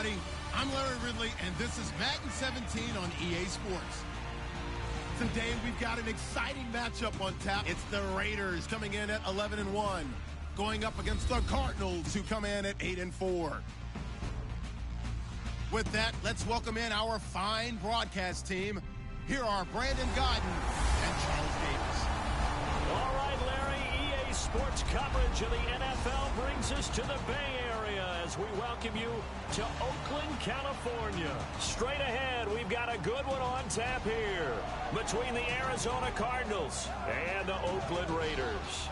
everybody. I'm Larry Ridley, and this is Madden 17 on EA Sports. Today, we've got an exciting matchup on tap. It's the Raiders coming in at 11-1, going up against the Cardinals, who come in at 8-4. With that, let's welcome in our fine broadcast team. Here are Brandon Godden and Charles Davis. All right, Larry, EA Sports coverage of the NFL brings us to the Bay Area as we welcome you to Oakland, California. Straight ahead, we've got a good one on tap here between the Arizona Cardinals and the Oakland Raiders.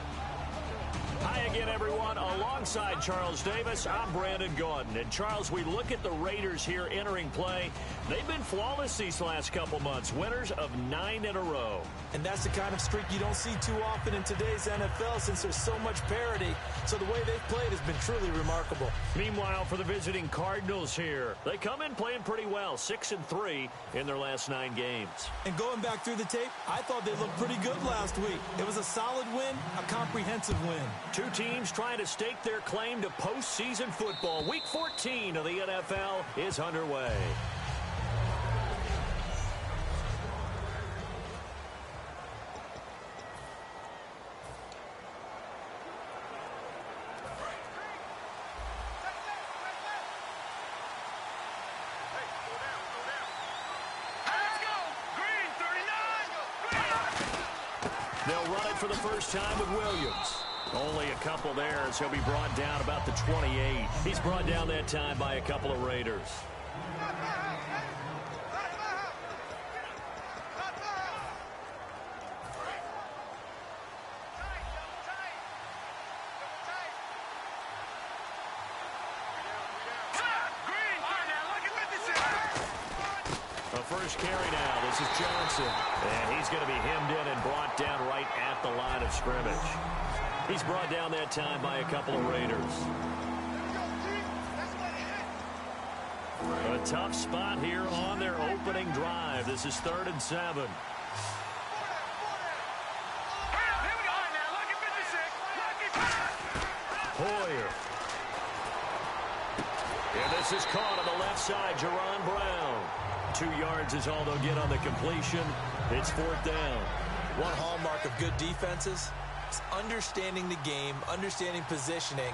Hi again, everyone. Alongside Charles Davis, I'm Brandon Gaudin. And Charles, we look at the Raiders here entering play. They've been flawless these last couple months, winners of 9 in a row. And that's the kind of streak you don't see too often in today's NFL since there's so much parity. So the way they've played has been truly remarkable. Meanwhile, for the visiting Cardinals here, they come in playing pretty well, 6-3 in their last 9 games. And going back through the tape, I thought they looked pretty good last week. It was a solid win, a comprehensive win. Two teams trying to stake their claim to postseason football. Week 14 of the NFL is underway. They'll run it for the first time with Williams. Only a couple there as he'll be brought down about the 28. He's brought down that time by a couple of Raiders. First carry now. This is Johnson. And he's going to be hemmed in and brought down right at the line of scrimmage. He's brought down that time by a couple of Raiders. A tough spot here on their opening drive. This is 3rd and 7. Hoyer. And this is caught on the left side. Jerron Brown. 2 yards is all they'll get on the completion. It's 4th down. One hallmark of good defenses is understanding the game, understanding positioning,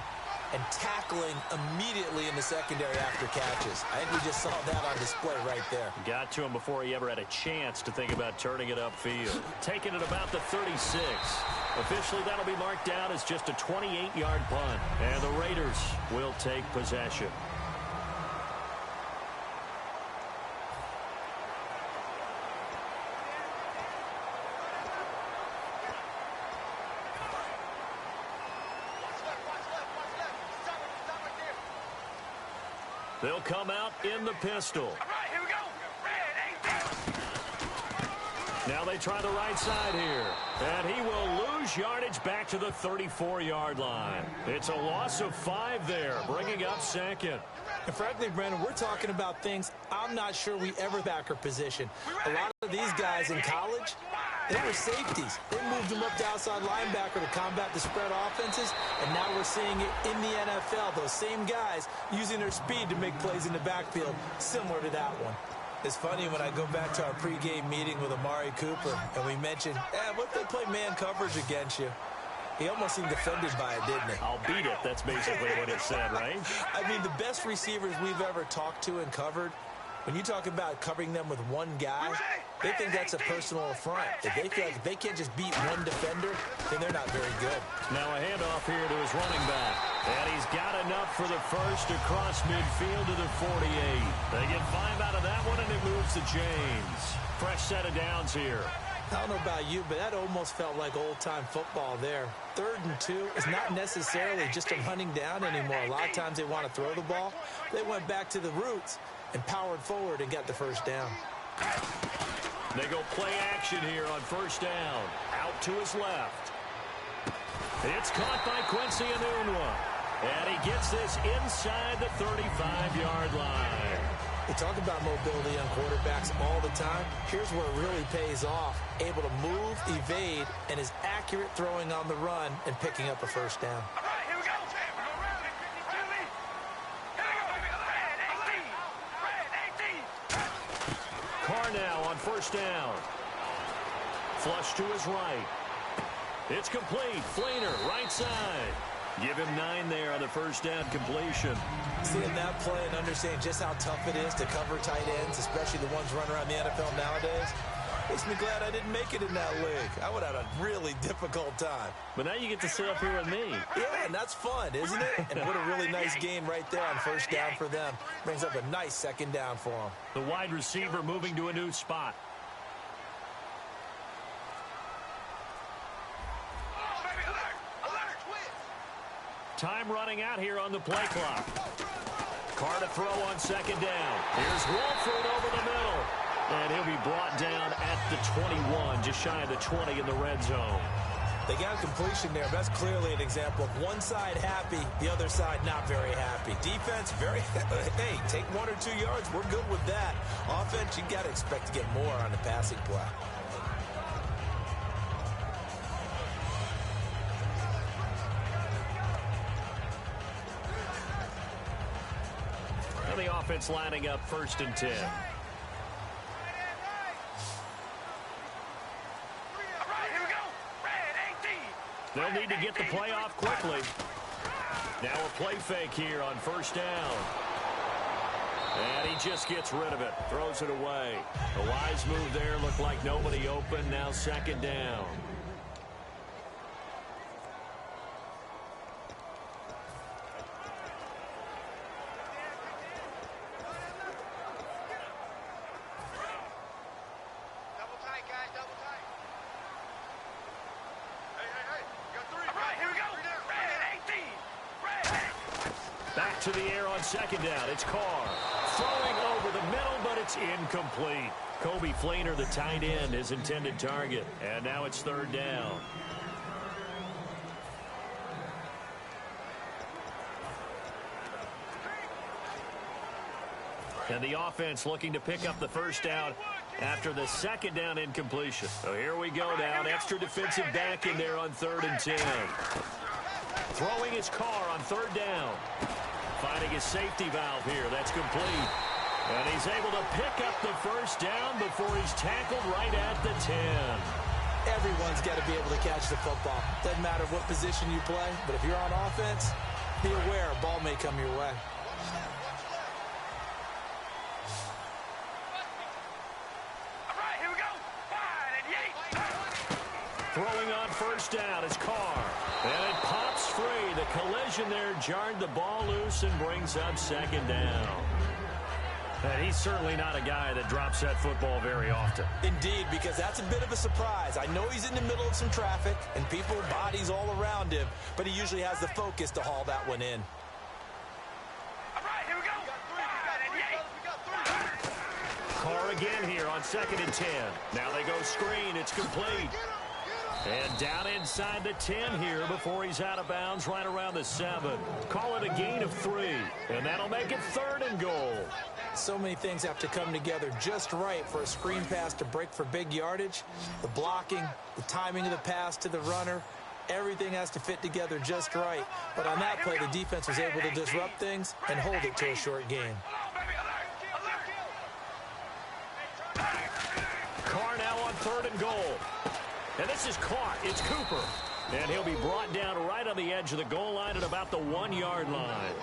and tackling immediately in the secondary after catches. I think we just saw that on display right there. Got to him before he ever had a chance to think about turning it upfield. Taking it about the 36. Officially, that'll be marked down as just a 28-yard punt. And the Raiders will take possession. They'll come out in the pistol. All right, here we go. Now they try the right side here. And he will lose yardage back to the 34-yard line. It's a loss of 5 there, bringing up 2nd. And frankly, Brandon, we're talking about things I'm not sure we ever backer position. A lot of these guys in college, they were safeties. They moved them up to outside linebacker to combat the spread offenses, and now we're seeing it in the NFL. Those same guys using their speed to make plays in the backfield, similar to that one. It's funny when I go back to our pregame meeting with Amari Cooper, and we mentioned, what if they play man coverage against you? He almost seemed offended by it, didn't he? I'll beat it. That's basically what it said, right? I mean, the best receivers we've ever talked to and covered, when you talk about covering them with one guy, they think that's a personal affront. If they feel like if they can't just beat one defender, then they're not very good. Now a handoff here to his running back. And he's got enough for the first across midfield to the 48. They get 5 out of that one, and it moves to James. Fresh set of downs here. I don't know about you, but that almost felt like old-time football there. 3rd and 2 is not necessarily just a hunting down anymore. A lot of times they want to throw the ball. They went back to the roots and powered forward and got the first down. They go play action here on 1st down. Out to his left. It's caught by Quincy Enunwa. And he gets this inside the 35-yard line. We talk about mobility on quarterbacks all the time. Here's where it really pays off. Able to move, evade, and is accurate throwing on the run and picking up a first down. All right, here we go. first down. Flush to his right. It's complete. Fleener, right side. Give him 9 there on the first down completion. Seeing that play and understanding just how tough it is to cover tight ends, especially the ones running around the NFL nowadays, makes me glad I didn't make it in that league. I would have had a really difficult time. But now you get to sit up here with me. Yeah, and that's fun, isn't it? And what a really nice game right there on first down for them. Brings up a nice second down for them. The wide receiver moving to a new spot. Time running out here on the play clock. Carr to throw on second down. Here's Wolford over the middle. And he'll be brought down at the 21, just shy of the 20 in the red zone. They got a completion there. That's clearly an example of one side happy, the other side not very happy. Defense, very, hey, take 1 or 2 yards. We're good with that. Offense, you got to expect to get more on the passing play. The offense lining up 1st and 10. They'll need to get the play off quickly. Now a play fake here on first down. And he just gets rid of it. Throws it away. A wise move there. Looked like nobody open. Now second down. Back to the air on second down. It's Carr. Throwing over the middle, but it's incomplete. Kobe Fleener, the tight end, his intended target. And now it's 3rd down. And the offense looking to pick up the first down after the second down incompletion. So here we go now. An extra defensive back in there on 3rd and 10. Throwing his Carr on 3rd down. Finding his safety valve here. That's complete. And he's able to pick up the first down before he's tackled right at the 10. Everyone's got to be able to catch the football. Doesn't matter what position you play, but if you're on offense, be aware a ball may come your way. Throwing on first down is Carr. And it pops free. The collision there jarred the ball loose and brings up second down. And he's certainly not a guy that drops that football very often. Indeed, because that's a bit of a surprise. I know he's in the middle of some traffic and people, bodies all around him, but he usually has the focus to haul that one in. Carr again here on 2nd and 10. Now they go screen. It's complete. And down inside the 10 here before he's out of bounds right around the 7. Call it a gain of 3. And that'll make it 3rd and goal. So many things have to come together just right for a screen pass to break for big yardage. The blocking, the timing of the pass to the runner, everything has to fit together just right. But on that play, the defense was able to disrupt things and hold it to a short game. Carr now on 3rd and goal. And this is caught. It's Cooper. And he'll be brought down right on the edge of the goal line at about the 1-yard line.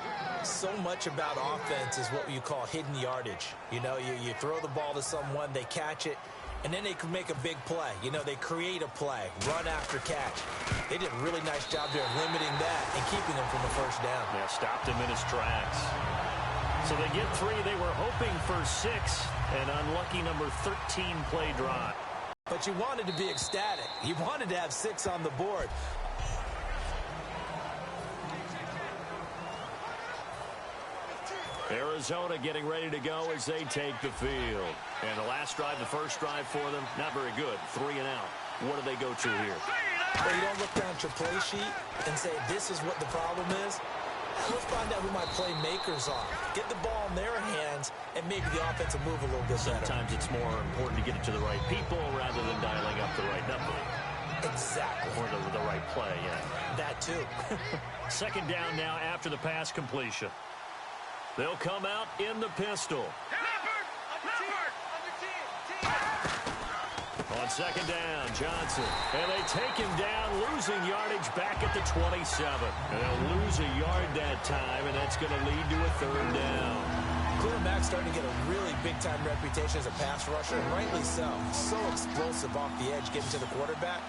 So much about offense is what you call hidden yardage. You know, you throw the ball to someone, they catch it, and then they can make a big play. You know, they create a play, run after catch. They did a really nice job there limiting that and keeping him from a first down. Yeah, stopped him in his tracks. So they get 3. They were hoping for 6. An unlucky number 13 play drive. But you wanted to be ecstatic. You wanted to have 6 on the board. Arizona getting ready to go as they take the field. And the last drive, the first drive for them, not very good. 3 and out. What do they go to here? Well, you don't look down at your play sheet and say, this is what the problem is. Let's find out who my playmakers are. Get the ball in their hands, and maybe the offense will move a little bit better. Sometimes it's more important to get it to the right people rather than dialing up the right number. Exactly. Or the right play, yeah. That too. Second down now after the pass completion. They'll come out in the pistol. On second down, Johnson. And they take him down, losing yardage back at the 27. And they'll lose a yard that time, and that's going to lead to a third down. Khalil Mack's starting to get a really big-time reputation as a pass rusher, and rightly so. So explosive off the edge, getting to the quarterback.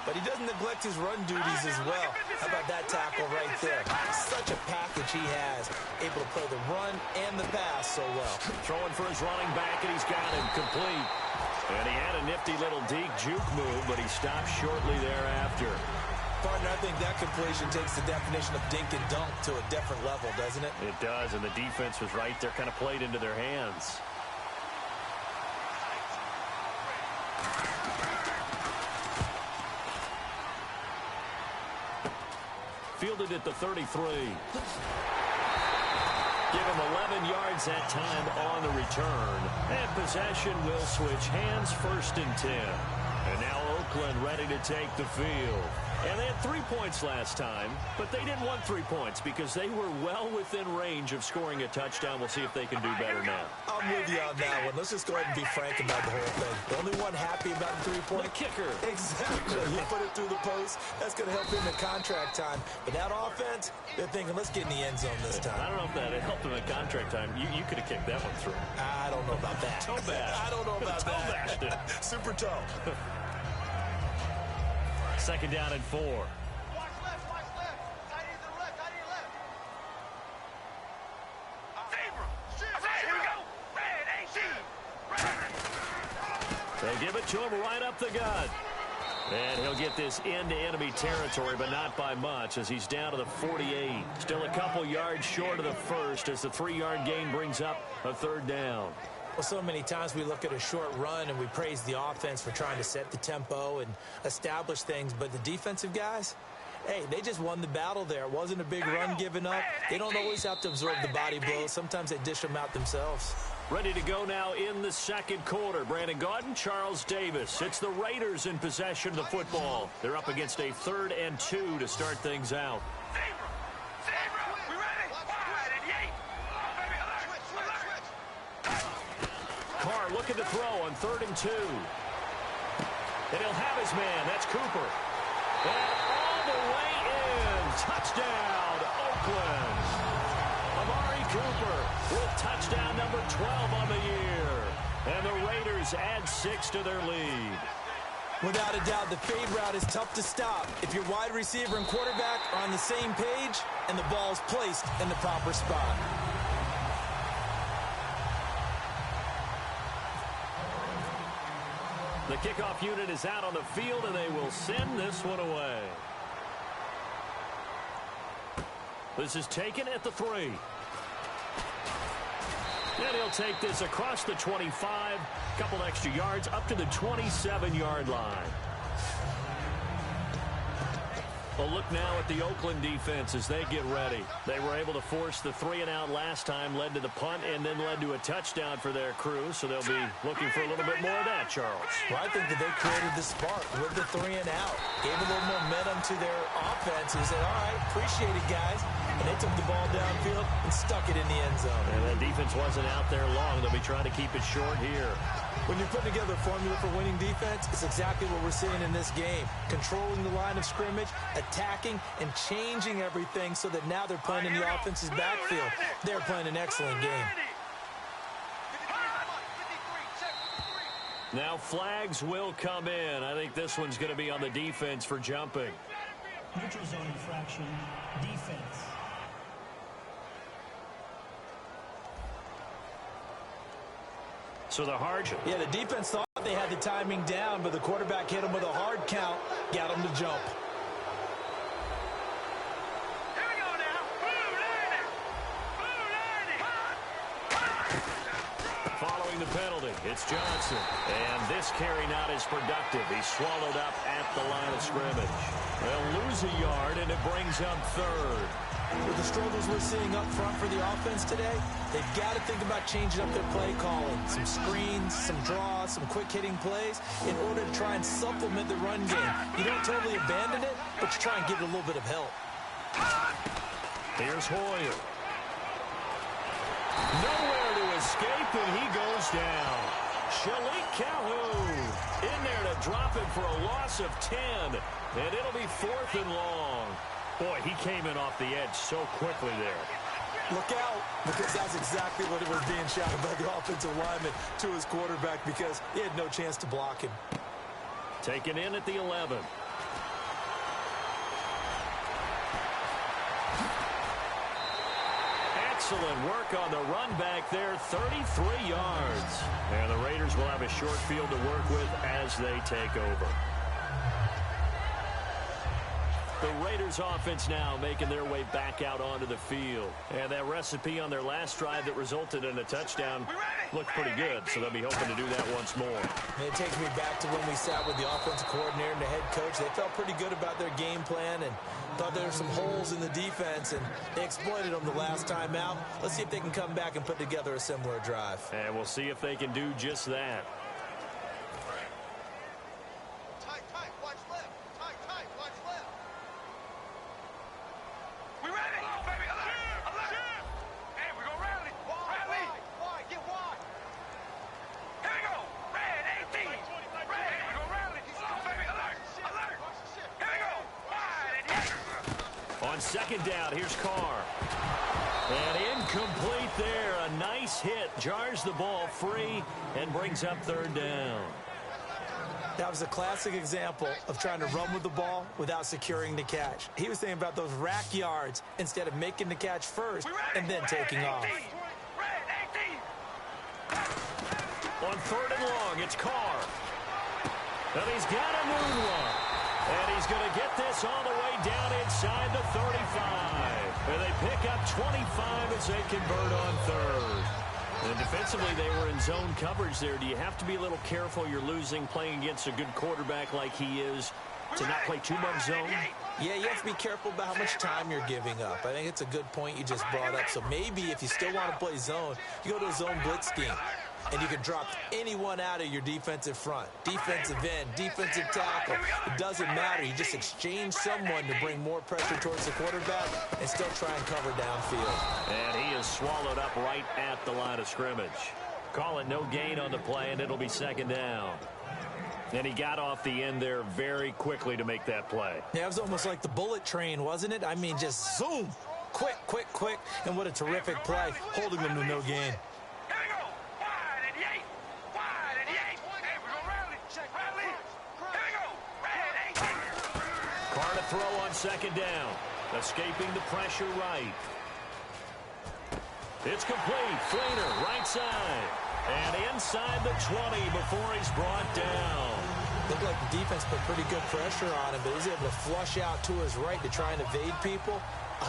But he doesn't neglect his run duties as well. How about that tackle right there? Such a package he has, able to play the run and the pass so well. Throwing for his running back, and he's got him complete. And he had a nifty little deke juke move, but he stopped shortly thereafter. Partner, I think that completion takes the definition of dink and dunk to a different level, doesn't it? It does, and the defense was right there, kind of played into their hands. Fielded at the 33. Give him 11 yards that time on the return. And possession will switch hands, 1st and 10. And now Oakland ready to take the field. And they had 3 points last time, but they didn't want 3 points because they were well within range of scoring a touchdown. We'll see if they can do better now. I'm with you on that one. Let's just go ahead and be frank about the whole thing. The only one happy about the 3-point. The kicker. Exactly. You put it through the post. That's going to help him in contract time. But that offense, they're thinking, let's get in the end zone this time. I don't know if that helped him in contract time. You could have kicked that one through. I don't know about that. Toe bash. I don't know about that. Toe bashed it. Super toe. Second down and 4. Watch left. Tight end to the left. Here we go. They give it to him right up the gut. And he'll get this into enemy territory, but not by much as he's down to the 48. Still a couple yards short of the first as the 3-yard gain brings up a third down. Well, so many times we look at a short run and we praise the offense for trying to set the tempo and establish things, but the defensive guys, hey, they just won the battle there. It wasn't a big run given up. They don't always have to absorb the body blows. Sometimes they dish them out themselves. Ready to go now in the second quarter. Brandon Gaudin, Charles Davis. It's the Raiders in possession of the football. They're up against a 3rd and 2 to start things out. Carr looking to throw on 3rd and 2. And he'll have his man. That's Cooper. And all the way in. Touchdown, Oakland. Amari Cooper with touchdown number 12 on the year. And the Raiders add 6 to their lead. Without a doubt, the fade route is tough to stop if your wide receiver and quarterback are on the same page and the ball's placed in the proper spot. The kickoff unit is out on the field, and they will send this one away. This is taken at the 3. And he'll take this across the 25, couple extra yards up to the 27-yard line. Well, look now at the Oakland defense as they get ready. They were able to force the 3-and-out last time, led to the punt, and then led to a touchdown for their crew. So they'll be looking for a little bit more of that, Charles. Well, I think that they created the spark with the 3-and-out. Gave a little momentum to their offense and said, all right, appreciate it, guys. And they took the ball downfield and stuck it in the end zone. And that defense wasn't out there long. They'll be trying to keep it short here. When you're putting together a formula for winning defense, it's exactly what we're seeing in this game. Controlling the line of scrimmage, attacking, and changing everything so that now they're playing in the offense's backfield. They're playing an excellent game. Now flags will come in. I think this one's going to be on the defense for jumping. Neutral zone infraction, defense. So the hard... Yeah, the defense thought they had the timing down, but the quarterback hit him with a hard count, got him to jump. Here we go now. Following the penalty, it's Johnson. And this carry not as productive. He's swallowed up at the line of scrimmage. They'll lose a yard, and it brings up 3rd. With the struggles we're seeing up front for the offense today, they've got to think about changing up their play calling. Some screens, some draws, some quick-hitting plays in order to try and supplement the run game. You don't totally abandon it, but you try and give it a little bit of help. Here's Hoyer. Nowhere to escape, and he goes down. Shalik Calhoun in there to drop him for a loss of 10. And it'll be 4th and long. Boy, he came in off the edge so quickly there. Look out, because that's exactly what it was being shouted by the offensive lineman to his quarterback, because he had no chance to block him. Taken in at the 11. Excellent work on the run back there, 33 yards. And the Raiders will have a short field to work with as they take over. The Raiders offense now making their way back out onto the field. And that recipe on their last drive that resulted in a touchdown looked pretty good, so they'll be hoping to do that once more. And it takes me back to when we sat with the offensive coordinator and the head coach. They felt pretty good about their game plan and thought there were some holes in the defense, and they exploited them the last time out. Let's see if they can come back and put together a similar drive. And we'll see if they can do just that. On second down, here's Carr. And incomplete there. A nice hit. Jars the ball free and brings up 3rd down. That was a classic example of trying to run with the ball without securing the catch. He was thinking about those rack yards instead of making the catch first and then taking off. On 3rd and long, it's Carr. And he's got a moonwalk. And he's going to get this all the way down inside the 35. And they pick up 25 as they convert on 3rd. And defensively, they were in zone coverage there. Do you have to be a little careful? You're losing playing against a good quarterback like he is to not play too much zone? Yeah, you have to be careful about how much time you're giving up. I think it's a good point you just brought up. So maybe if you still want to play zone, you go to a zone blitz scheme. And you can drop anyone out of your defensive front. Defensive end, defensive tackle. It doesn't matter. You just exchange someone to bring more pressure towards the quarterback and still try and cover downfield. And he is swallowed up right at the line of scrimmage. Call it no gain on the play, and it'll be 2nd down. And he got off the end there very quickly to make that play. Yeah, it was almost like the bullet train, wasn't it? I mean, just zoom. Quick, quick, quick. And what a terrific play, holding them to no gain. Carr to throw on 2nd down. Escaping the pressure right. It's complete. Fleener, right side. And inside the 20 before he's brought down. Looked like the defense put pretty good pressure on him, but he's able to flush out to his right to try and evade people.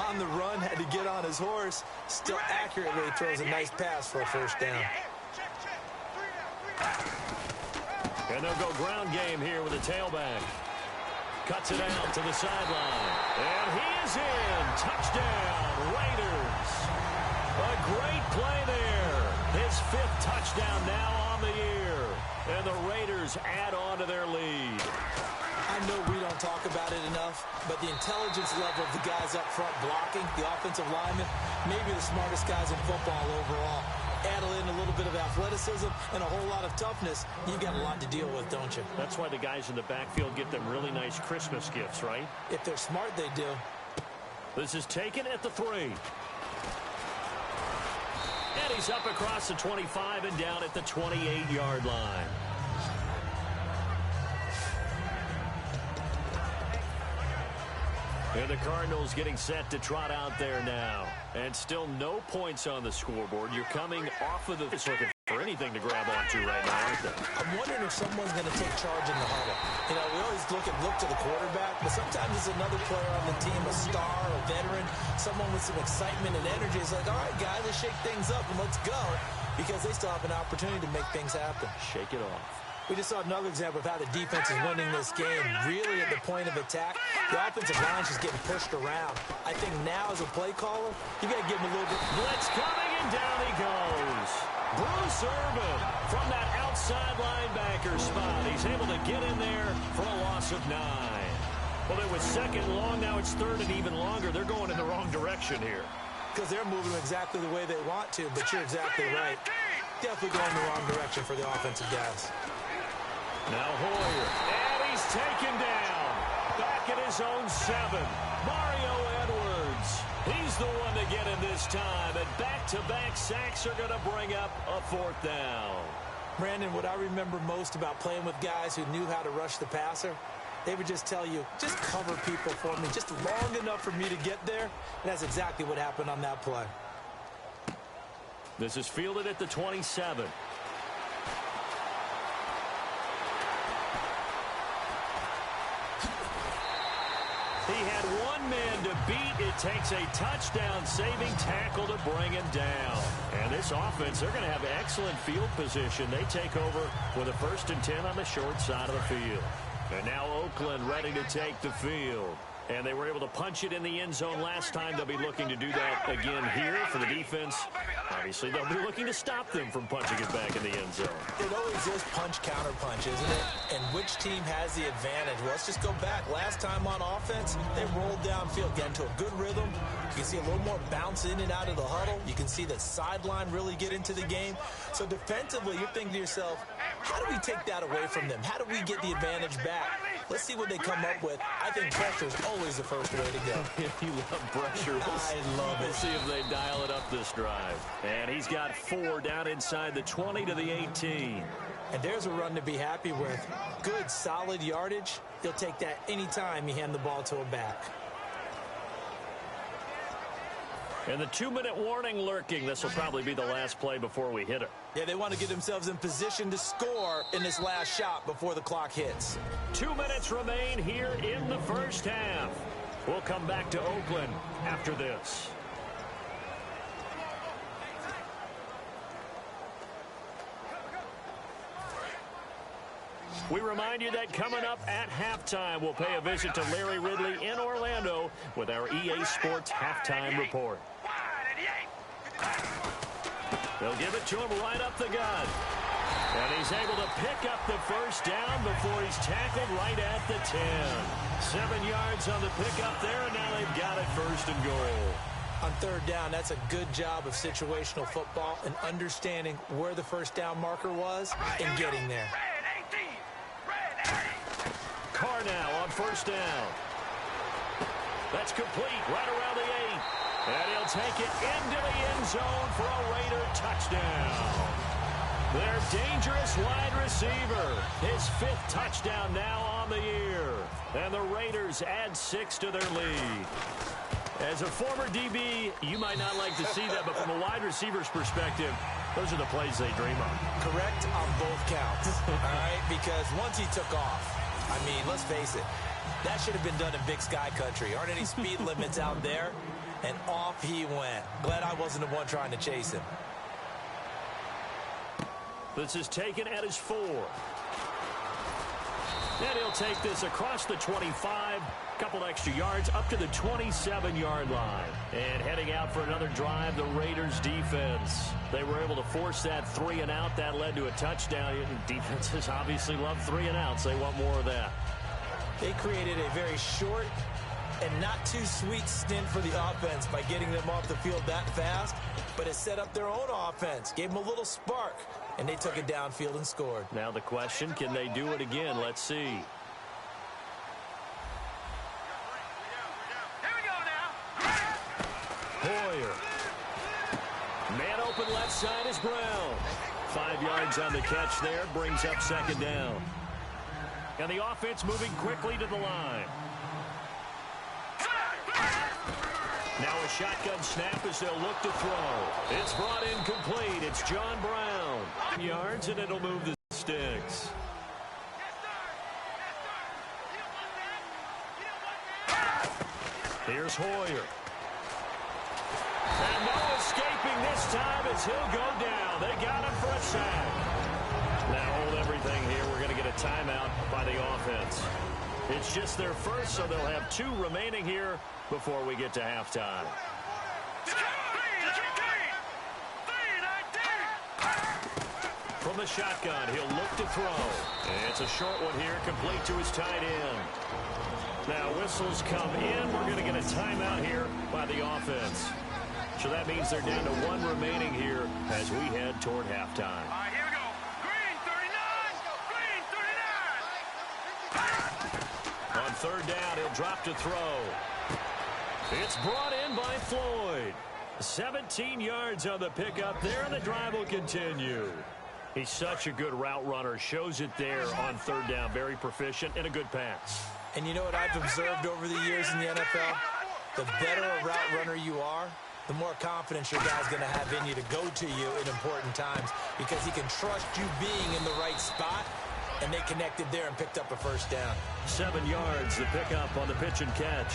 On the run, had to get on his horse. Still accurately throws a nice pass for a 1st down. And they'll go ground game here with a tailback. Cuts it out to the sideline. And he is in. Touchdown, Raiders. A great play there. His 5th touchdown now on the year. And the Raiders add on to their lead. I know we don't talk about it enough, but the intelligence level of the guys up front blocking, the offensive linemen, maybe the smartest guys in football overall. Add in a little bit of athleticism and a whole lot of toughness, you've got a lot to deal with, don't you? That's why the guys in the backfield get them really nice Christmas gifts, right? If they're smart, they do. This is taken at the 3. And he's up across the 25 and down at the 28-yard line. And the Cardinals getting set to trot out there now. And still no points on the scoreboard. You're coming off of the looking for anything to grab onto right now, aren't they? I'm wondering if someone's going to take charge in the huddle. You know, we always look to the quarterback, but sometimes it's another player on the team, a star, a veteran, someone with some excitement and energy. It's like, all right, guys, let's shake things up and let's go, because they still have an opportunity to make things happen. Shake it off. We just saw another example of how the defense is winning this game. Really at the point of attack, the offensive line is just getting pushed around. I think now as a play caller, you got to give him a little bit. Blitz coming, and down he goes. Bruce Irvin from that outside linebacker spot. He's able to get in there for a loss of 9. Well, it was 2nd and long. Now it's 3rd and even longer. They're going in the wrong direction here. Because they're moving exactly the way they want to, but you're exactly right. Definitely going the wrong direction for the offensive guys. Now Hoyer, and he's taken down. Back at his own 7. Mario Edwards. He's the one to get in this time, and back-to-back sacks are going to bring up a 4th down. Brandon, what I remember most about playing with guys who knew how to rush the passer, they would just tell you, just cover people for me, just long enough for me to get there. And that's exactly what happened on that play. This is fielded at the 27. He had one man to beat. It takes a touchdown-saving tackle to bring him down. And this offense, they're going to have excellent field position. They take over with a 1st and 10 on the short side of the field. And now Oakland ready to take the field. And they were able to punch it in the end zone last time. They'll be looking to do that again here for the defense. Obviously, they'll be looking to stop them from punching it back in the end zone. It always is punch-counter-punch, isn't it? And which team has the advantage? Well, let's just go back. Last time on offense, they rolled downfield, get into a good rhythm. You can see a little more bounce in and out of the huddle. You can see the sideline really get into the game. So defensively, you're thinking to yourself, how do we take that away from them? How do we get the advantage back? Let's see what they come up with. I think pressure is always the first way to go. You love pressure. I love it. We'll see if they dial it up this drive. And he's got 4 down inside the 20 to the 18. And there's a run to be happy with. Good, solid yardage. He'll take that anytime you hand the ball to a back. And the 2-minute warning lurking. This will probably be the last play before we hit it. Yeah, they want to get themselves in position to score in this last shot before the clock hits. 2 minutes remain here in the first half. We'll come back to Oakland after this. We remind you that coming up at halftime, we'll pay a visit to Larry Ridley in Orlando with our EA Sports Halftime Report. They'll give it to him right up the gut. And he's able to pick up the first down before he's tackled right at the 10. 7 yards on the pickup there, and now they've got it 1st and goal. On 3rd down, that's a good job of situational football and understanding where the first down marker was and getting there. Carr now on 1st down. That's complete right around the 8. And he'll take it into the end zone for a Raider touchdown. Their dangerous wide receiver. His 5th touchdown now on the year. And the Raiders add 6 to their lead. As a former DB, you might not like to see that, but from a wide receiver's perspective, those are the plays they dream of. Correct on both counts, all right? Because once he took off, I mean, let's face it, that should have been done in Big Sky Country. Aren't any speed limits out there? And off he went. Glad I wasn't the one trying to chase him. This is taken at his 4. And he'll take this across the 25. Couple extra yards up to the 27-yard line. And heading out for another drive, the Raiders defense. They were able to force that 3 and out. That led to a touchdown. Defenses obviously love 3 and outs. They want more of that. They created a very short and not too sweet stint for the offense by getting them off the field that fast. But it set up their own offense. Gave them a little spark. And they took it downfield and scored. Now the question, can they do it again? Let's see. Hoyer. Man open left side is Brown. 5 yards on the catch there. Brings up 2nd down. And the offense moving quickly to the line. Now a shotgun snap as they'll look to throw. It's brought in complete. It's John Brown. Yards, and it'll move the sticks. Here's Hoyer. And no escaping this time as he'll go down. They got him for a sack. Now hold everything here. We're going to get a timeout by the offense. It's just their first, so they'll have 2 remaining here before we get to halftime. From the shotgun, he'll look to throw. And it's a short one here, complete to his tight end. Now whistles come in. We're going to get a timeout here by the offense. So that means they're down to 1 remaining here as we head toward halftime. All right, here we go. Green 39. Green 39. On third down, he'll drop to throw. It's brought in by Floyd. 17 yards on the pickup there, and the drive will continue. He's such a good route runner. Shows it there on third down. Very proficient and a good pass. And you know what I've observed over the years in the NFL? The better a route runner you are, the more confidence your guy's going to have in you to go to you in important times because he can trust you being in the right spot, and they connected there and picked up a first down. 7 yards, the pickup on the pitch and catch.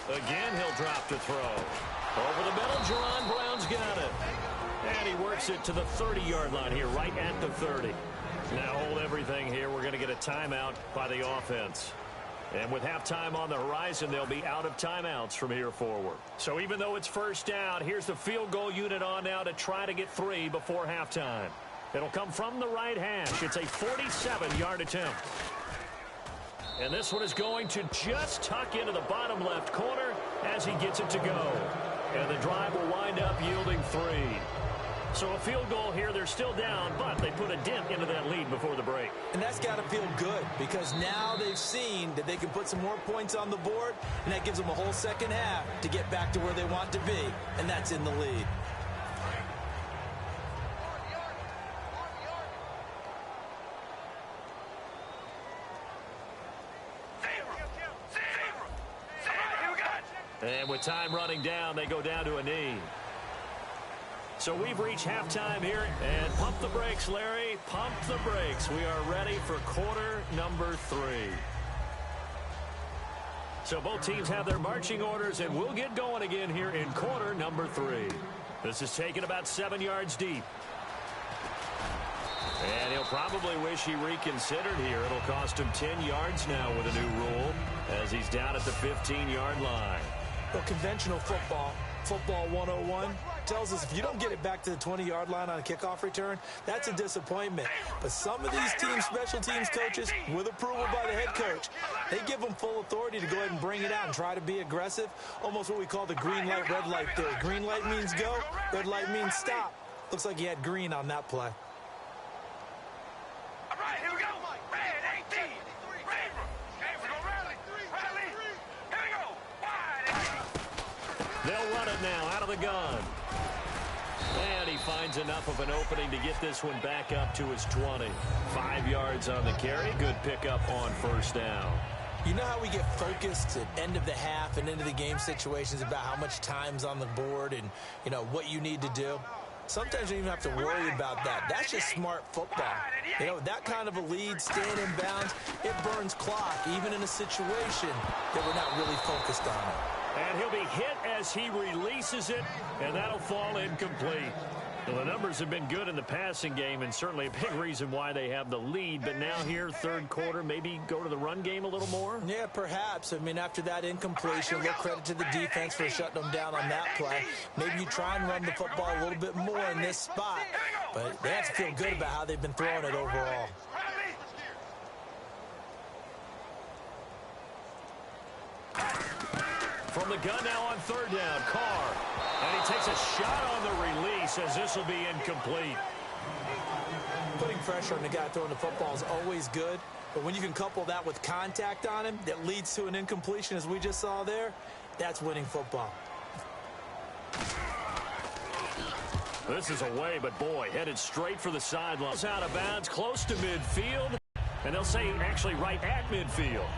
Again, he'll drop to throw. Over the middle, Jerron Brown's got it. And he works it to the 30-yard line here, right at the 30. Now hold everything here. We're going to get a timeout by the offense. And with halftime on the horizon, they'll be out of timeouts from here forward. So even though it's first down, here's the field goal unit on now to try to get 3 before halftime. It'll come from the right hash. It's a 47-yard attempt. And this one is going to just tuck into the bottom left corner as he gets it to go. And the drive will wind up yielding 3. So a field goal here. They're still down, but they put a dent into that lead before the break. And that's got to feel good because now they've seen that they can put some more points on the board, and that gives them a whole second half to get back to where they want to be, and that's in the lead. And with time running down, they go down to a knee. So we've reached halftime here. And pump the brakes, Larry. Pump the brakes. We are ready for quarter number 3. So both teams have their marching orders, and we'll get going again here in quarter number 3. This is taken about 7 yards deep. And he'll probably wish he reconsidered here. It'll cost him 10 yards now with a new rule as he's down at the 15-yard line. Well, conventional football 101, tells us if you don't get it back to the 20-yard line on a kickoff return, that's a disappointment. But some of these teams, special teams coaches, with approval by the head coach, they give them full authority to go ahead and bring it out and try to be aggressive, almost what we call the green light, red light theory. Green light means go, red light means stop. Looks like he had green on that play. All right, here we go. Red 18. Red. Okay, we're going to rally. Rally. Here we go. Wide. They'll run it now out of the gun. And he finds enough of an opening to get this one back up to his 20. 5 yards on the carry. Good pickup on first down. You know how we get focused at end of the half and into the game situations about how much time's on the board and, you know, what you need to do? Sometimes you don't even have to worry about that. That's just smart football. You know, that kind of a lead, staying in bounds, it burns clock, even in a situation that we're not really focused on it. And he'll be hit as he releases it, and that'll fall incomplete. Well, the numbers have been good in the passing game, and certainly a big reason why they have the lead. But now here, third quarter, maybe go to the run game a little more? Yeah, perhaps. I mean, after that incompletion, a little credit to the defense for shutting them down on that play. Maybe you try and run the football a little bit more in this spot. But they have to feel good about how they've been throwing it overall. From the gun now on third down, Carr. And he takes a shot on the release as this will be incomplete. Putting pressure on the guy throwing the football is always good, but when you can couple that with contact on him that leads to an incompletion as we just saw there, that's winning football. This is away, but boy, headed straight for the sideline. It's out of bounds, close to midfield, and they'll say actually right at midfield.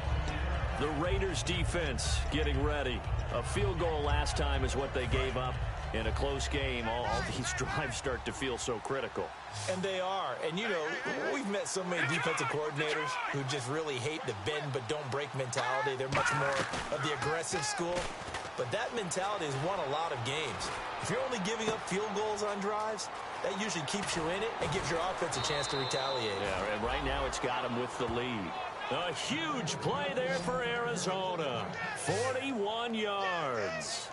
The Raiders defense getting ready. A field goal last time is what they gave up in a close game. All these drives start to feel so critical. And they are. And, you know, we've met so many defensive coordinators who just really hate the bend but don't break mentality. They're much more of the aggressive school. But that mentality has won a lot of games. If you're only giving up field goals on drives, that usually keeps you in it and gives your offense a chance to retaliate. Yeah, and right now it's got them with the lead. A huge play there for Arizona. 41 yards.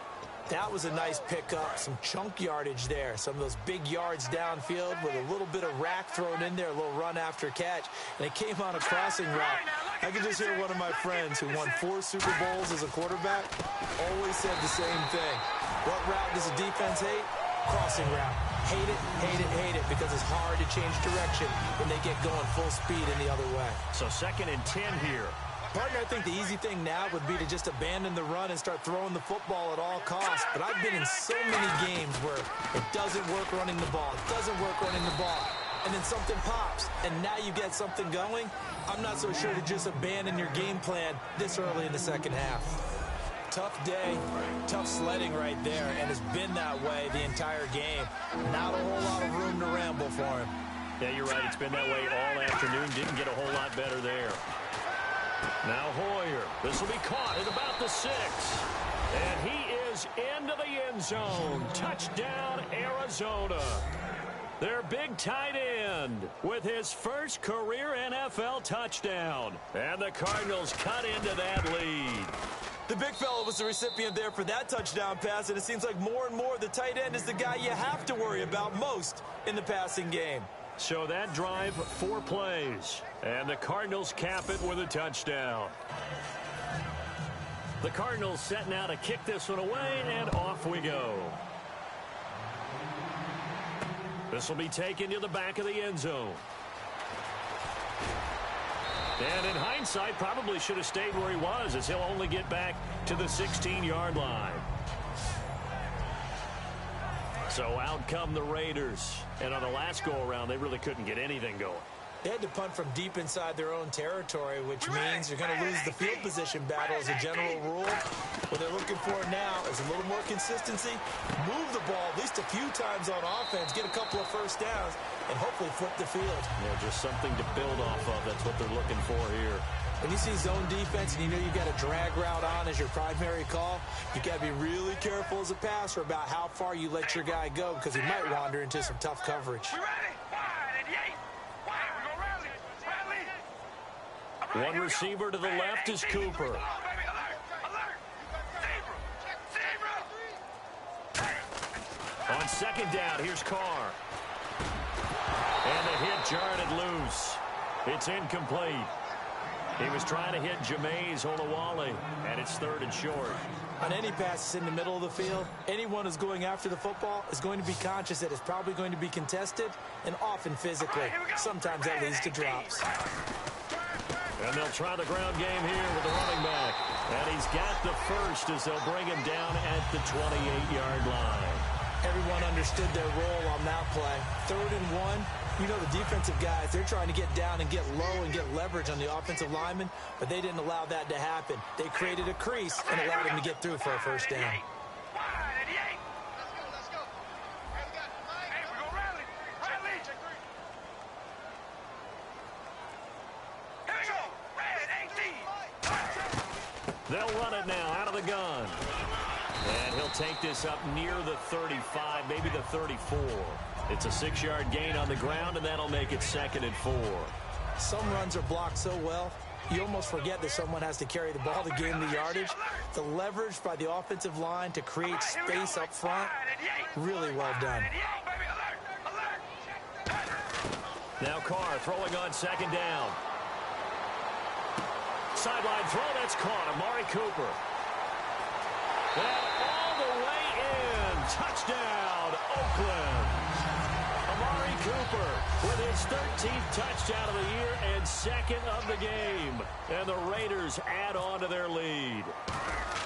That was a nice pickup, some chunk yardage there. Some of those big yards downfield with a little bit of rack thrown in there, a little run after catch. And it came on a crossing route. I could just hear one of my friends who won 4 Super Bowls as a quarterback always said the same thing. What route does the defense hate? Crossing route. Hate it, hate it, hate it, because it's hard to change direction when they get going full speed in the other way. So 2nd and 10 here. Partner, I think the easy thing now would be to just abandon the run and start throwing the football at all costs. But I've been in so many games where it doesn't work running the ball. It doesn't work running the ball. And then something pops, and now you get something going. I'm not so sure to just abandon your game plan this early in the second half. Tough day, tough sledding right there, and it's been that way the entire game. Not a whole lot of room to ramble for him. Yeah, you're right. It's been that way all afternoon. Didn't get a whole lot better there. Now Hoyer. This will be caught at about the 6. And he is into the end zone. Touchdown, Arizona. Their big tight end with his first career NFL touchdown. And the Cardinals cut into that lead. The big fella was the recipient there for that touchdown pass, and it seems like more and more the tight end is the guy you have to worry about most in the passing game. So that drive, 4 plays. And the Cardinals cap it with a touchdown. The Cardinals set now to kick this one away, and off we go. This will be taken to the back of the end zone. And in hindsight, probably should have stayed where he was, as he'll only get back to the 16-yard line. So out come the Raiders. And on the last go-around, they really couldn't get anything going. They had to punt from deep inside their own territory, which means you're going to lose the field position battle as a general rule. What they're looking for now is a little more consistency, move the ball at least a few times on offense, get a couple of first downs, and hopefully flip the field. Yeah, just something to build off of. That's what they're looking for here. When you see zone defense and you know you've got a drag route on as your primary call, you've got to be really careful as a passer about how far you let your guy go, because he might wander into some tough coverage. One receiver to the left is Cooper. On 2nd down, here's Carr. And the hit jarred it loose. It's incomplete. He was trying to hit Jameis Olawale, and it's 3rd and short. On any passes in the middle of the field, anyone who's going after the football is going to be conscious that it's probably going to be contested, and often physically. Sometimes that leads to drops. And they'll try the ground game here with the running back. And he's got the first as they'll bring him down at the 28-yard line. Everyone understood their role on that play. 3rd and 1. You know the defensive guys, they're trying to get down and get low and get leverage on the offensive lineman, but they didn't allow that to happen. They created a crease and allowed him to get through for a first down. They'll run it now out of the gun. And he'll take this up near the 35, maybe the 34. It's a 6-yard gain on the ground, and that'll make it 2nd and 4. Some runs are blocked so well, you almost forget that someone has to carry the ball to gain the yardage. The leverage by the offensive line to create space up front, really well done. Now Carr throwing on 2nd down. Sideline throw, that's caught. Amari Cooper. And all the way in. Touchdown, Oakland. Amari Cooper with his 13th touchdown of the year and 2nd of the game. And the Raiders add on to their lead.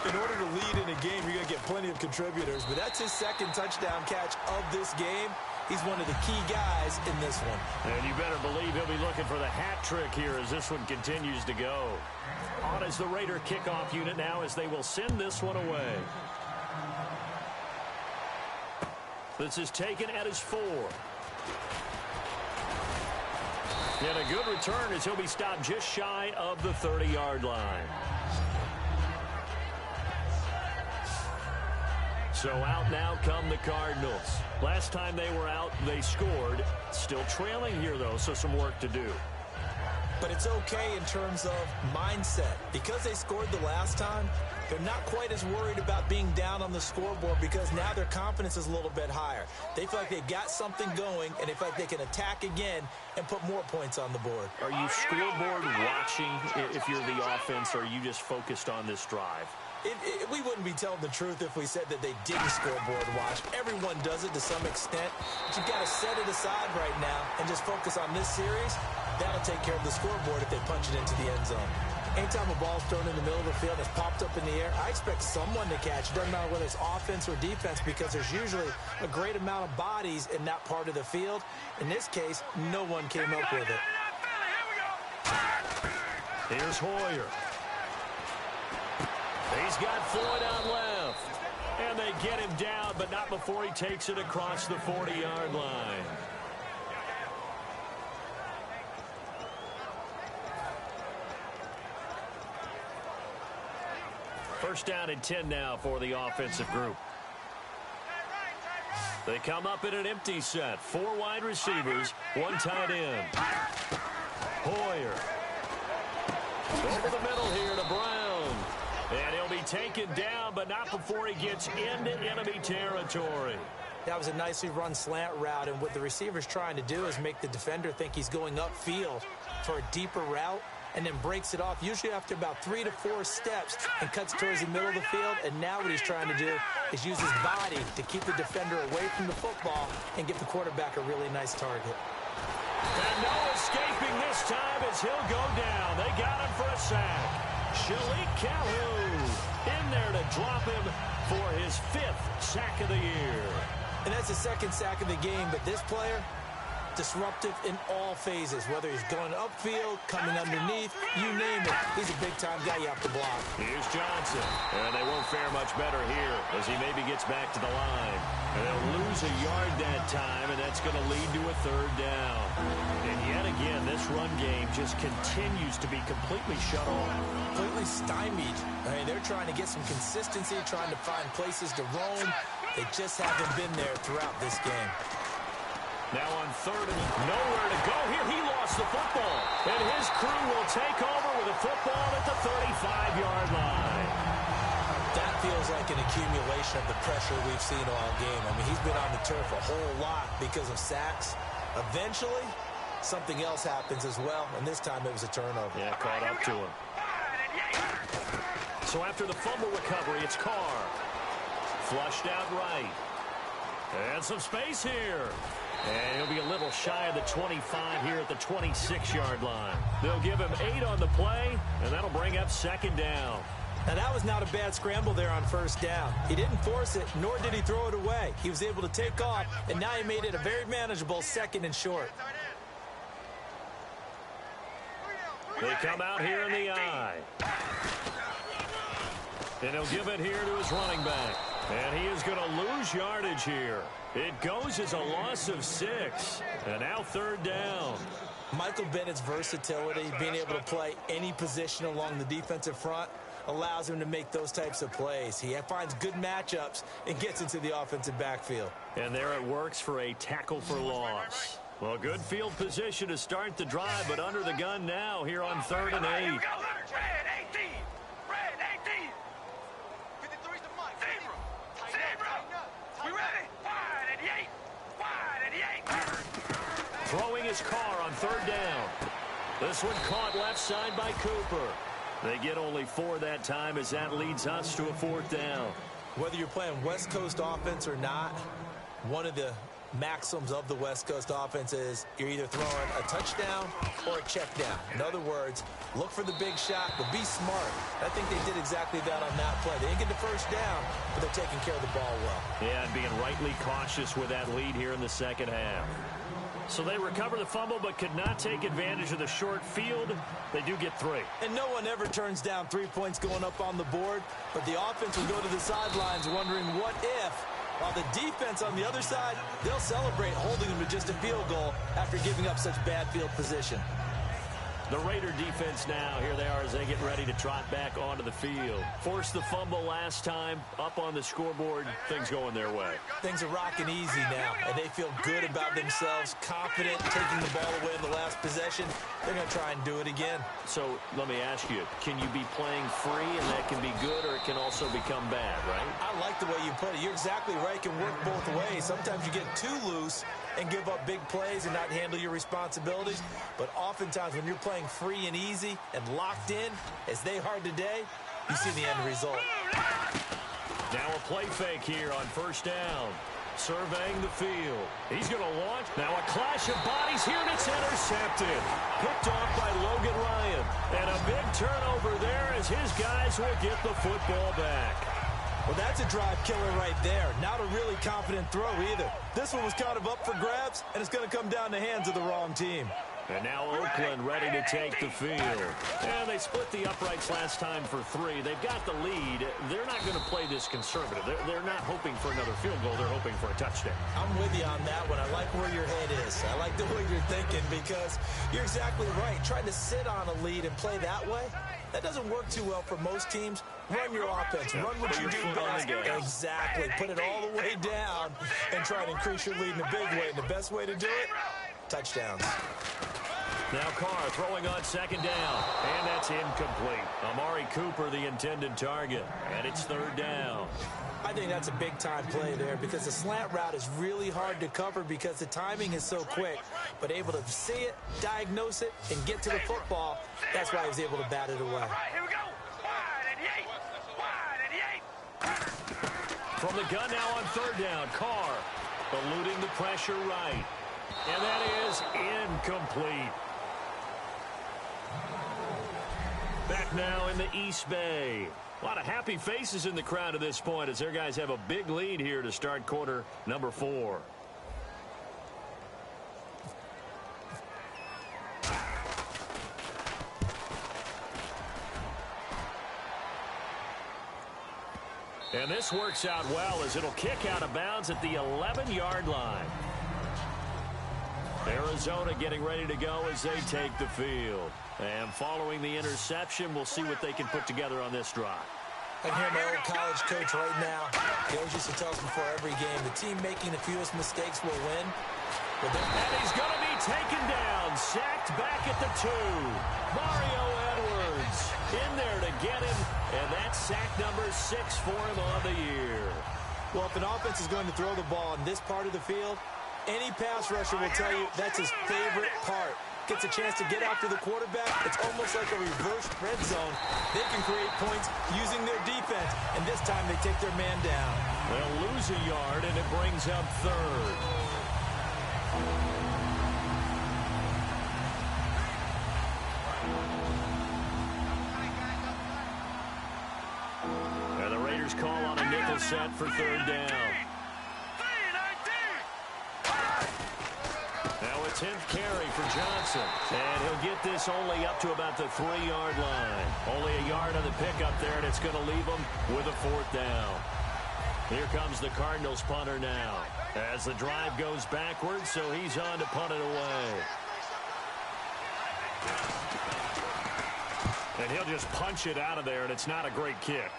In order to lead in a game, you're going to get plenty of contributors, but that's his 2nd touchdown catch of this game. He's one of the key guys in this one. And you better believe he'll be looking for the hat trick here as this one continues to go. On is the Raider kickoff unit now as they will send this one away. This is taken at his 4. And a good return as he'll be stopped just shy of the 30-yard line. So out now come the Cardinals. Last time they were out, they scored. Still trailing here, though, so some work to do. But it's okay in terms of mindset. Because they scored the last time, they're not quite as worried about being down on the scoreboard because now their confidence is a little bit higher. They feel like they've got something going, and they feel like they can attack again and put more points on the board. Are you scoreboard watching if you're the offense, or are you just focused on this drive? We wouldn't be telling the truth if we said that they didn't scoreboard watch. Everyone does it to some extent, but you've got to set it aside right now and just focus on this series. That'll take care of the scoreboard if they punch it into the end zone. Anytime a ball's thrown in the middle of the field and it's popped up in the air, I expect someone to catch it. Doesn't matter whether it's offense or defense because there's usually a great amount of bodies in that part of the field. In this case, no one came up with it. Here's Hoyer. He's got Floyd out left. And they get him down, but not before he takes it across the 40-yard line. First down and 10 now for the offensive group. They come up in an empty set. 4 wide receivers, 1 tight end. Hoyer. Over the middle here to Brown. And he'll be taken down, but not before he gets into enemy territory. That was a nicely run slant route, and what the receiver's trying to do is make the defender think he's going upfield for a deeper route, and then breaks it off, usually after about 3 to 4 steps, and cuts towards the middle of the field. And now what he's trying to do is use his body to keep the defender away from the football and give the quarterback a really nice target. And no escaping this time as he'll go down. They got him for a sack. Shalik Calhoun in there to drop him for his 5th sack of the year. And that's the 2nd sack of the game, but this player, disruptive in all phases, whether he's going upfield, coming underneath, you name it. He's a big-time guy you have to block. Here's Johnson, and they won't fare much better here as he maybe gets back to the line. And they'll lose a yard that time, and that's going to lead to a 3rd down. And yet again, this run game just continues to be completely shut off. Completely stymied. I mean, they're trying to get some consistency, trying to find places to roam. They just haven't been there throughout this game. Now on 3rd and nowhere to go here. He lost the football. And his crew will take over with a football at the 35-yard line. That feels like an accumulation of the pressure we've seen all game. I mean, he's been on the turf a whole lot because of sacks. Eventually, something else happens as well, and this time it was a turnover. Yeah, caught up to him. So after the fumble recovery, it's Carr. Flushed out right. And some space here. And he'll be a little shy of the 25 here at the 26-yard line. They'll give him 8 on the play, and that'll bring up 2nd down. Now, that was not a bad scramble there on 1st down. He didn't force it, nor did he throw it away. He was able to take off, and now he made it a very manageable 2nd and short. They come out here in the eye. And he'll give it here to his running back. And he is going to lose yardage here. It goes as a loss of 6. And now 3rd down. Michael Bennett's versatility, being able to play any position along the defensive front, allows him to make those types of plays. He finds good matchups and gets into the offensive backfield. And there it works for a tackle for loss. Well, good field position to start the drive, but under the gun now here on 3rd and 8. Here we go. Red 18. Red 18. 53's the mic. Zebra. We ready? Wide at the 8. Wide at the 8. Throwing his car on 3rd down. This one caught left side by Cooper. They get only 4 that time as that leads us to a 4th down. Whether you're playing West Coast offense or not, one of the maxims of the West Coast offense is you're either throwing a touchdown or a check down. In other words, look for the big shot, but be smart. I think they did exactly that on that play. They didn't get the 1st down, but they're taking care of the ball well. Yeah, and being rightly cautious with that lead here in the 2nd half. So they recover the fumble but could not take advantage of the short field. They do get 3. And no one ever turns down 3 points going up on the board, but the offense will go to the sidelines wondering what if. While the defense on the other side, they'll celebrate holding them to just a field goal after giving up such bad field position. The Raider defense now, here they are as they get ready to trot back onto the field. Forced the fumble last time, up on the scoreboard, things going their way. Things are rocking easy now, and they feel good about themselves, confident, taking the ball away in the last possession. They're going to try and do it again. So let me ask you, can you be playing free and that can be good, or it can also become bad, right? I like the way you put it. You're exactly right. It can work both ways. Sometimes you get too loose and give up big plays and not handle your responsibilities. But oftentimes when you're playing free and easy and locked in, as they are today, you see the end result. Now a play fake here on first down. Surveying the field. He's going to launch. Now a clash of bodies here, and it's intercepted. Picked off by Logan Ryan. And a big turnover there as his guys will get the football back. Well, that's a drive killer right there. Not a really confident throw either. This one was kind of up for grabs, and it's going to come down the hands of the wrong team. And now Oakland ready to take the field. And they split the uprights last time for 3. They've got the lead. They're not going to play this conservative. They're not hoping for another field goal. They're hoping for a touchdown. I'm with you on that one. I like where your head is. I like the way you're thinking because you're exactly right. Trying to sit on a lead and play that way, that doesn't work too well for most teams. Run your offense. Run what you do best. Exactly. Put it all the way down and try to increase your lead in a big way. And the best way to do it, touchdowns. Now Carr throwing on second down. And that's incomplete. Amari Cooper, the intended target. And it's third down. I think that's a big-time play there because the slant route is really hard to cover because the timing is so quick. But able to see it, diagnose it, and get to the football, that's why he was able to bat it away. All right, here we go. Wide and yay. Wide and yay. From the gun now on third down, Carr eluding the pressure right. And that is incomplete. Back now in the East Bay. A lot of happy faces in the crowd at this point as their guys have a big lead here to start quarter number 4. And this works out well as it'll kick out of bounds at the 11-yard line. Arizona getting ready to go as they take the field. And following the interception, we'll see what they can put together on this drive. I can hear my old college coach right now. He always used to tell us before every game, the team making the fewest mistakes will win. And he's going to be taken down, sacked back at the 2. Mario Edwards in there to get him, and that's sack number 6 for him on the year. Well, if an offense is going to throw the ball in this part of the field, any pass rusher will tell you that's his favorite part. Gets a chance to get after the quarterback. It's almost like a reverse red zone. They can create points using their defense, and this time they take their man down. They'll lose a yard, and it brings up third. And the Raiders call on a nickel set for third down. Now a 10th carry for Johnson. And he'll get this only up to about the 3-yard line. Only a yard on the pickup there, and it's going to leave him with a 4th down. Here comes the Cardinals punter now. As the drive goes backwards, so he's on to punt it away. And he'll just punch it out of there, and it's not a great kick.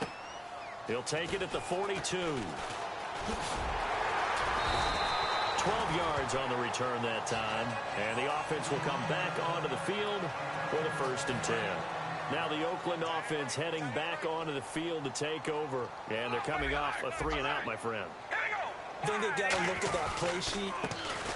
He'll take it at the 42. 12 yards on the return that time. And the offense will come back onto the field with a 1st and 10. Now the Oakland offense heading back onto the field to take over. And they're coming off a 3-and-out, my friend. I think they've got to look at that play sheet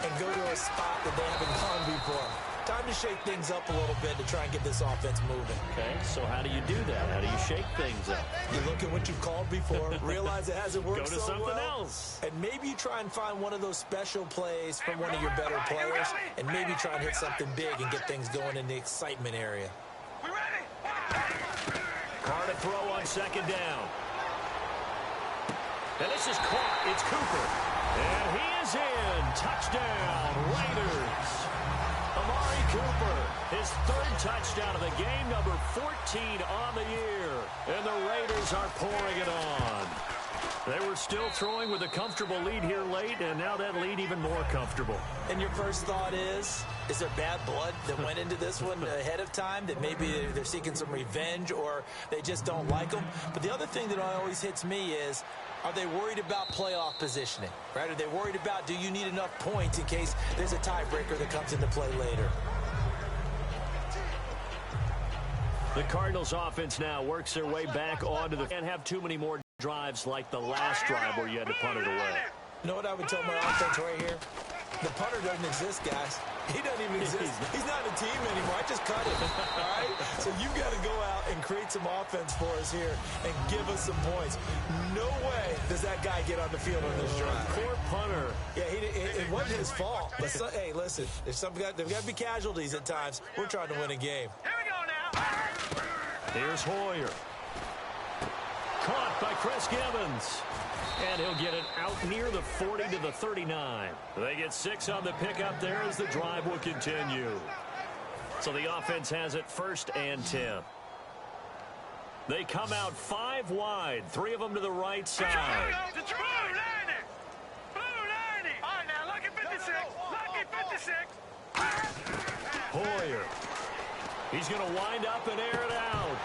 and go to a spot that they haven't gone before. Time to shake things up a little bit to try and get this offense moving. Okay, so how do you do that? How do you shake things up? You look at what you've called before, realize it hasn't worked so well. Go to something else. And maybe you try and find one of those special plays from one of your better players, and maybe try and hit something big and get things going in the excitement area. We ready? Carr to throw on second down. And this is caught. It's Cooper. And he is in. Touchdown, Raiders. Amari Cooper, his 3rd touchdown of the game, number 14 on the year. And the Raiders are pouring it on. They were still throwing with a comfortable lead here late, and now that lead even more comfortable. And your first thought is there bad blood that went into this one ahead of time, that maybe they're seeking some revenge or they just don't like them? But the other thing that always hits me is, are they worried about playoff positioning, right? Are they worried about, do you need enough points in case there's a tiebreaker that comes into play later? The Cardinals offense now works their way back onto the... Can't have too many more drives like the last drive where you had to punt it away. You know what I would tell my offense right here? The punter doesn't exist, guys. He doesn't even exist. He's not a team anymore. I just cut him, all right? So you've got to go out and create some offense for us here and give us some points. No way does that guy get on the field on this drive. Poor punter. Yeah, it wasn't his fault. But hey, listen, there's got to be casualties at times. We're trying to win a game. Here we go now. Here's Hoyer. Caught by Chris Gibbons. And he'll get it out near the 40 to the 39. They get 6 on the pickup there as the drive will continue. So the offense has it 1st and 10. They come out 5 wide, 3 of them to the right side. Blue 90. Blue 90. All right, now, lucky 56. Lucky 56. Hoyer. He's going to wind up and air it out.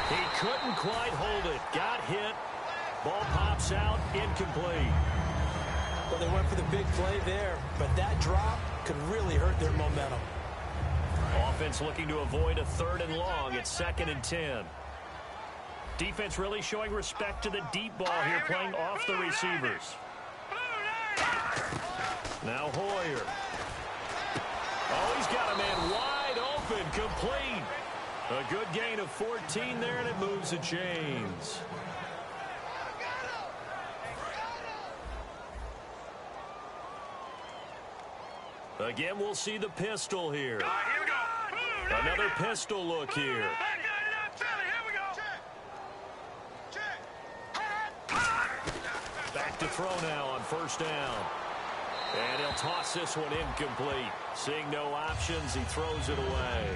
He couldn't quite hold it. Got hit. Ball pops out, incomplete. Well, they went for the big play there, but that drop could really hurt their momentum. Offense looking to avoid a 3rd and long. It's 2nd and 10. Defense really showing respect to the deep ball here, playing off the receivers. Now Hoyer. Oh, he's got a man wide open, complete. A good gain of 14 there, and it moves the chains. Again, we'll see the pistol here. All right, here we go. Another pistol look here. Back to throw now on 1st down. And he'll toss this one incomplete. Seeing no options, he throws it away.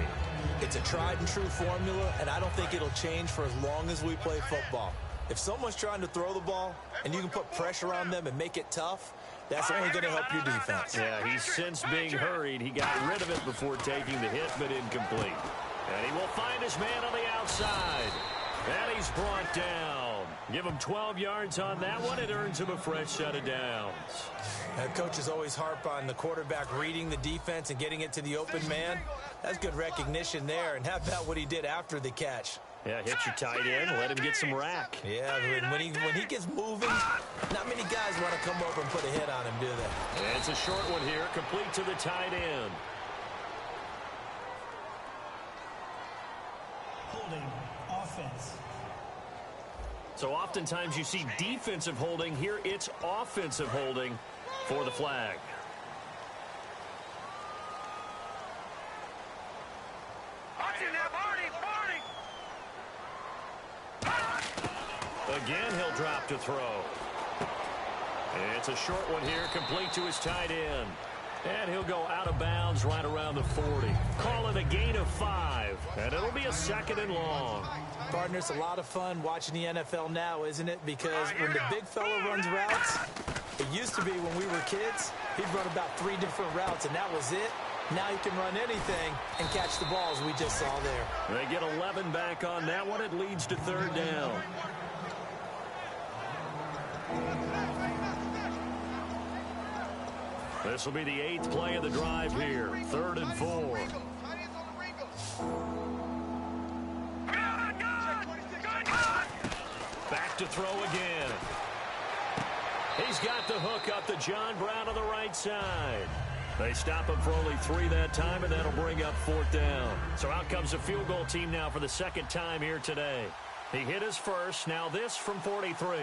It's a tried and true formula, and I don't think it'll change for as long as we play football. If someone's trying to throw the ball and you can put pressure on them and make it tough, that's only going to help your defense. Yeah, he's since being hurried. He got rid of it before taking the hit, but incomplete. And he will find his man on the outside. And he's brought down. Give him 12 yards on that one. It earns him a fresh set of downs. Coaches always harp on the quarterback reading the defense and getting it to the open man. That's good recognition there. And how about what he did after the catch? Yeah, hit your tight end, let him get some rack. Yeah, when he gets moving, not many guys want to come over and put a hit on him, do they? And it's a short one here, complete to the tight end. Holding offense. So oftentimes you see defensive holding. Here it's offensive holding for the flag. Again, he'll drop to throw. It's a short one here, complete to his tight end. And he'll go out of bounds right around the 40. Call it a gain of 5, and it'll be a 2nd and long. Partner, it's a lot of fun watching the NFL now, isn't it? Because when the big fella runs routes, it used to be when we were kids, he'd run about 3 different routes, and that was it. Now he can run anything and catch the balls we just saw there. They get 11 back on that one. It leads to 3rd down. This will be the 8th play of the drive here. 3rd and 4. Back to throw again. He's got the hook up to John Brown on the right side. They stop him for only 3 that time, and that'll bring up 4th down. So out comes the field goal team now for the 2nd time here today. He hit his first. Now this from 43.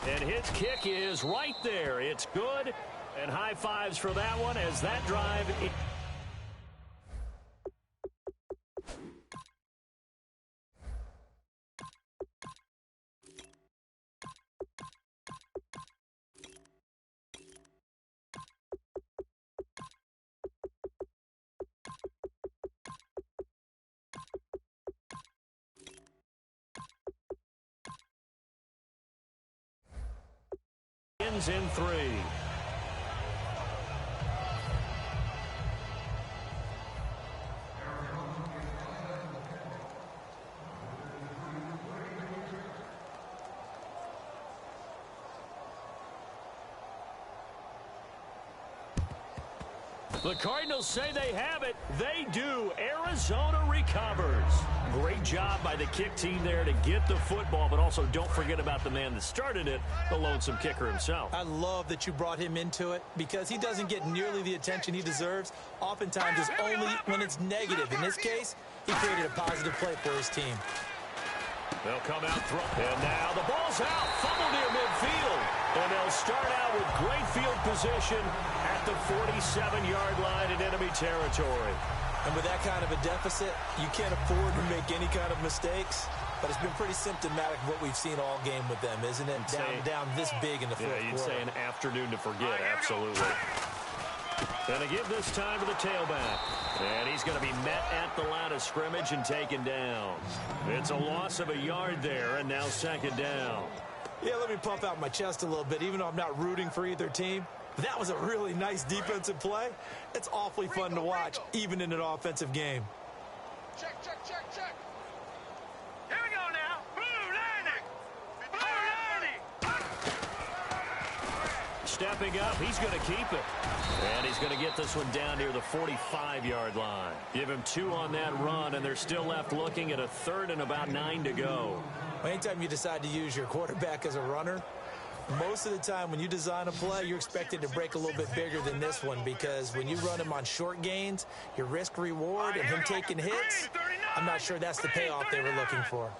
And his kick is right there. It's good. And high fives for that one as that drive... Ravens in 3. The Cardinals say they have it. They do. Arizona recovers. Great job by the kick team there to get the football, but also don't forget about the man that started it, the lonesome kicker himself. I love that you brought him into it because he doesn't get nearly the attention he deserves. Oftentimes it's only when it's negative. In this case, he created a positive play for his team. They'll come out throw. And now the ball's out. Fumble near midfield. And they'll start out with great field position at the 47-yard line in enemy territory. And with that kind of a deficit, you can't afford to make any kind of mistakes. But it's been pretty symptomatic of what we've seen all game with them, isn't it? Down this big in the fourth quarter. You'd say an afternoon to forget, absolutely. And again this time to the tailback. And he's going to be met at the line of scrimmage and taken down. It's a loss of a yard there, and now second down. Yeah, let me puff out my chest a little bit, even though I'm not rooting for either team. That was a really nice defensive play. It's awfully fun to watch, even in an offensive game. Check. Here we go now. Blue 90. Stepping up, he's going to keep it. And he's going to get this one down near the 45-yard line. Give him 2 on that run, and they're still left looking at a third and about 9 to go. Anytime you decide to use your quarterback as a runner, most of the time when you design a play, you're expected to break a little bit bigger than this one because when you run him on short gains, your risk-reward and him taking hits, I'm not sure that's the payoff they were looking for.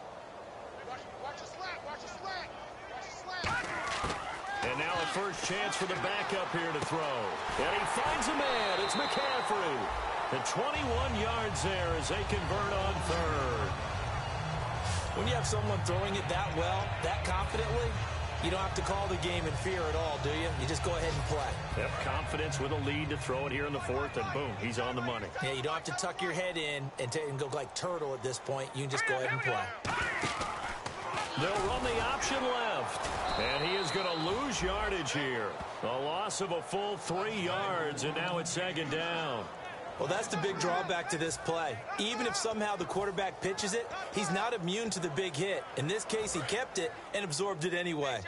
And now a first chance for the backup here to throw. And he finds a man. It's McCaffrey. And 21 yards there as they convert on third. When you have someone throwing it that well, that confidently, you don't have to call the game in fear at all, do you? You just go ahead and play. Yep, confidence with a lead to throw it here in the fourth, and boom, he's on the money. Yeah, you don't have to tuck your head in and go like turtle at this point. You can just go ahead and play. They'll run the option left. And he is going to lose yardage here. A loss of a full 3 yards, and now it's second down. Well, that's the big drawback to this play. Even if somehow the quarterback pitches it, he's not immune to the big hit. In this case, he kept it and absorbed it anyway.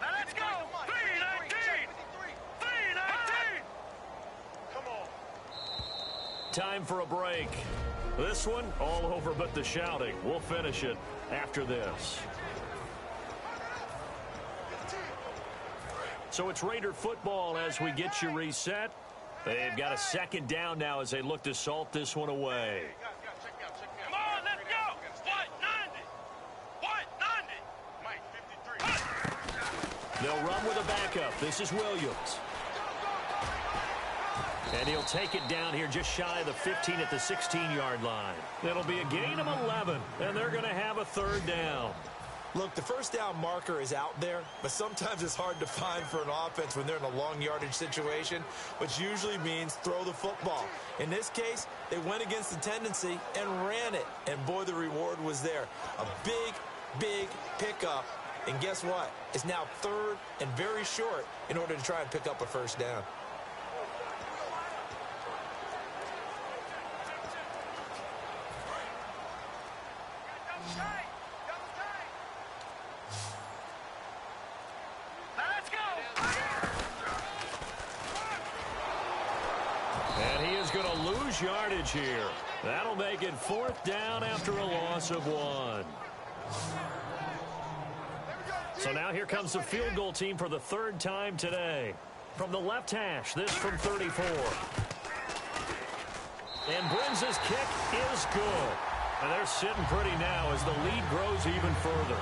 Now let's go. 319. 319. Come on. Time for a break. This one, all over but the shouting. We'll finish it after this. So it's Raider football as we get you reset. They've got a second down now as they look to salt this one away. Come on, let's go. What? 90. Mike, 53. They'll run with a backup. This is Williams. And he'll take it down here just shy of the 15 at the 16-yard line. It'll be a gain of 11, and they're going to have a third down. Look, the first down marker is out there, but sometimes it's hard to find for an offense when they're in a long yardage situation, which usually means throw the football. In this case, they went against the tendency and ran it, and boy, the reward was there. A big pickup, and guess what? It's now third and very short in order to try and pick up a first down. Yardage here. That'll make it fourth down after a loss of 1. So now here comes the field goal team for the third time today. From the left hash, this from 34. And Brinz's kick is good. And they're sitting pretty now as the lead grows even further.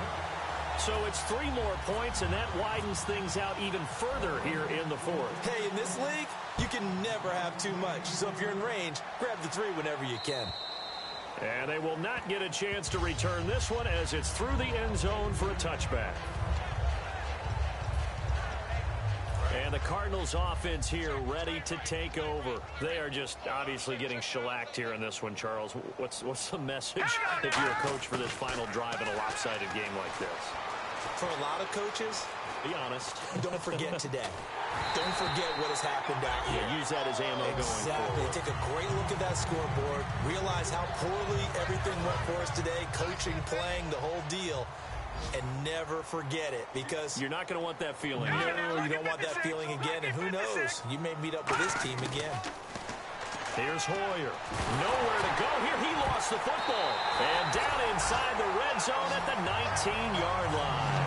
So it's 3 more points, and that widens things out even further here in the fourth. Hey, in this league, you can never have too much. So if you're in range, grab the 3 whenever you can. And they will not get a chance to return this one as it's through the end zone for a touchback. And the Cardinals offense here ready to take over. They are just obviously getting shellacked here in this one, Charles. What's the message if you're a coach for this final drive in a lopsided game like this? For a lot of coaches, be honest. Don't forget today. Don't forget what has happened out here. Yeah, use that as ammo going forward. Take a great look at that scoreboard. Realize how poorly everything went for us today. Coaching, playing, the whole deal. And never forget it, because you're not going to want that feeling. No, you don't want that feeling again. And who knows? You may meet up with this team again. Here's Hoyer. Nowhere to go here. He lost the football. And down inside the red zone at the 19-yard line.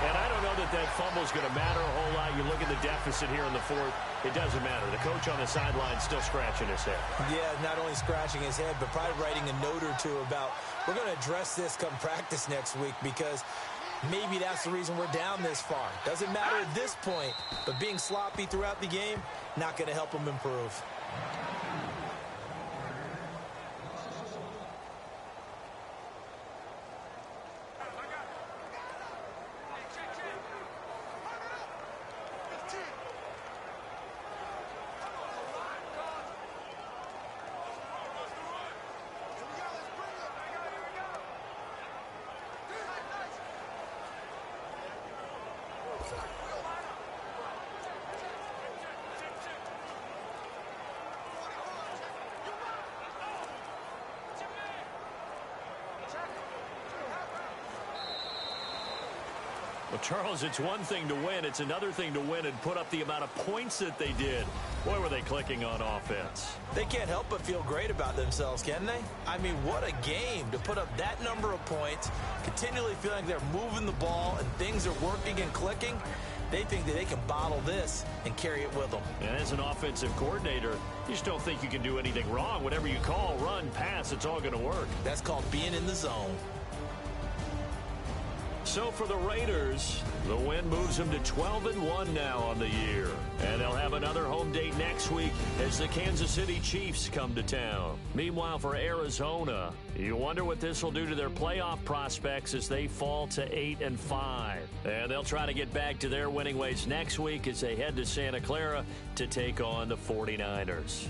And I don't know that fumble's going to matter a whole lot. You look at the deficit here in the fourth. It doesn't matter. The coach on the sideline still scratching his head. Yeah, not only scratching his head, but probably writing a note or two about, we're going to address this come practice next week, because maybe that's the reason we're down this far. Doesn't matter at this point, but being sloppy throughout the game, not going to help him improve. Well, Charles, it's one thing to win. It's another thing to win and put up the amount of points that they did. Boy, were they clicking on offense. They can't help but feel great about themselves, can they? I mean, what a game to put up that number of points, continually feeling they're moving the ball and things are working and clicking. They think that they can bottle this and carry it with them. And as an offensive coordinator, you just don't think you can do anything wrong. Whatever you call, run, pass, it's all going to work. That's called being in the zone. So for the Raiders, the win moves them to 12-1 now on the year. And they'll have another home date next week as the Kansas City Chiefs come to town. Meanwhile, for Arizona, you wonder what this will do to their playoff prospects as they fall to 8-5. And they'll try to get back to their winning ways next week as they head to Santa Clara to take on the 49ers.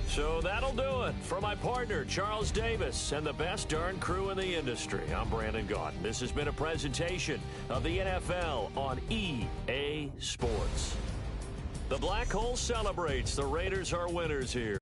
So that'll do it. For my partner, Charles Davis, and the best darn crew in the industry, I'm Brandon Gaudin. This has been a presentation of the NFL on EA Sports. The Black Hole celebrates. The Raiders are winners here.